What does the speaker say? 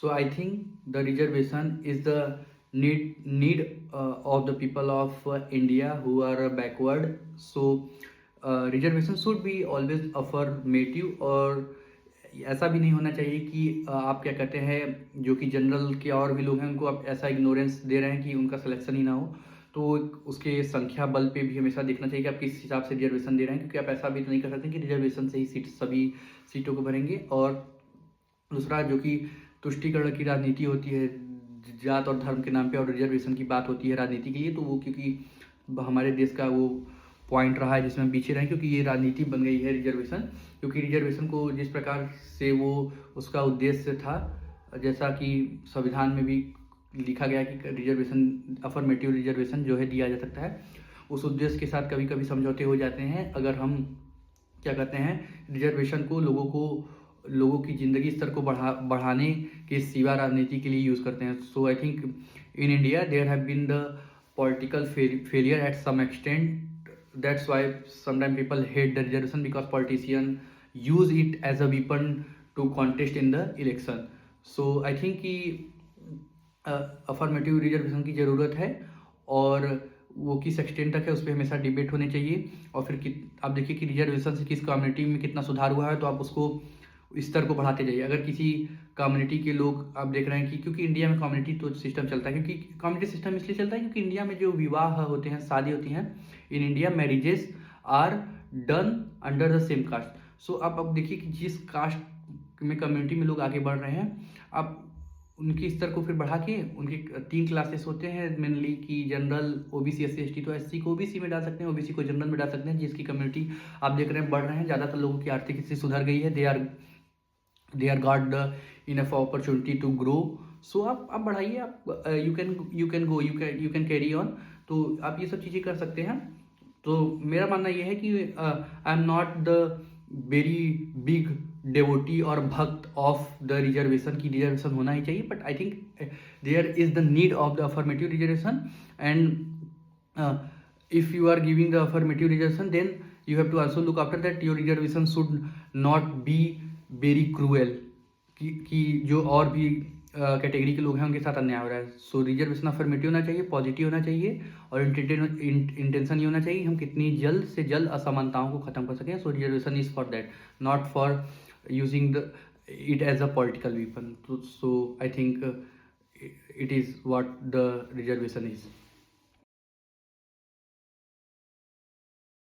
So I think the reservation is the need of the people of India who are backward. So reservation should be always affirmative, और ऐसा भी नहीं होना चाहिए कि आप क्या कहते हैं, जो कि जनरल के और भी लोग हैं उनको आप ऐसा इग्नोरेंस दे रहे हैं कि उनका सिलेक्शन ही ना हो। तो उसके संख्या बल पे भी हमेशा देखना चाहिए कि आप किस हिसाब से रिजर्वेशन दे रहे हैं, क्योंकि आप ऐसा भी तो नहीं कर सकते कि रिजर्वेशन से ही सीट सभी सीटों को भरेंगे। और दूसरा, जो कि तुष्टिकरण की राजनीति होती है जात और धर्म के नाम पे, और रिजर्वेशन की बात होती है राजनीति के लिए, तो वो क्योंकि हमारे देश का वो पॉइंट रहा है जिसमें हम पीछे रहे, क्योंकि ये राजनीति बन गई है रिजर्वेशन। क्योंकि रिजर्वेशन को जिस प्रकार से वो उसका उद्देश्य था, जैसा कि संविधान में भी लिखा गया कि रिजर्वेशन, अफर्मेटिव रिजर्वेशन जो है दिया जा सकता है, उस उद्देश्य के साथ कभी कभी समझौते हो जाते हैं अगर हम क्या कहते हैं रिजर्वेशन को लोगों की ज़िंदगी स्तर को बढ़ाने के सिवा राजनीति के लिए यूज़ करते हैं। So I think in India there have been the political failure at some extent, that's why sometime people hate the reservation because politician use it as a weapon to contest in the election. So I think कि affirmative reservation की ज़रूरत है, और वो किस extent तक है उस पर हमेशा डिबेट होनी चाहिए। और फिर आप देखिए कि रिजर्वेशन से किस कम्युनिटी में कितना सुधार हुआ है, तो आप उसको स्तर को बढ़ाते जाइए। अगर किसी कम्युनिटी के लोग आप देख रहे हैं कि, क्योंकि इंडिया में कम्युनिटी तो सिस्टम चलता है, क्योंकि कम्युनिटी सिस्टम इसलिए चलता है क्योंकि इंडिया में जो विवाह होते हैं, शादी होती हैं, in India marriages are done under the same caste. So अब देखिए कि जिस कास्ट में कम्युनिटी में लोग आगे बढ़ रहे हैं, आप उनके स्तर को फिर बढ़ा के, उनके 3 क्लासेस होते हैं मेनली कि जनरल, ओबीसी, एससी, एसटी। तो एससी को ओबीसी में डाल सकते हैं, ओबीसी को जनरल में डाल सकते हैं। जिसकी कम्युनिटी आप देख रहे हैं बढ़ रहे हैं, ज़्यादातर लोगों की आर्थिक स्थिति सुधर गई है, they are got the enough opportunity to grow. So आप बढ़ाइए, आप यू कैन कैरी ऑन। तो आप ये सब चीज़ें कर सकते हैं। तो मेरा मानना ये है कि I am not the very big devotee और भक्त ऑफ द रिजर्वेशन की रिजर्वेशन होना ही चाहिए, but I think there is the need of the affirmative reservation. And if you are giving the affirmative reservation, then you have to also look after that your reservation should not be very cruel, कि जो और भी category के लोग हैं उनके साथ अन्याय हो रहा है। सो रिजर्वेशन अफर्मेटिव होना चाहिए, पॉजिटिव होना चाहिए, और इंटेंशन ये होना चाहिए हम कितनी जल्द से जल्द असमानताओं को खत्म कर सकें। So reservation is for that, not for using the it as a political weapon. So I think it is what the reservation is.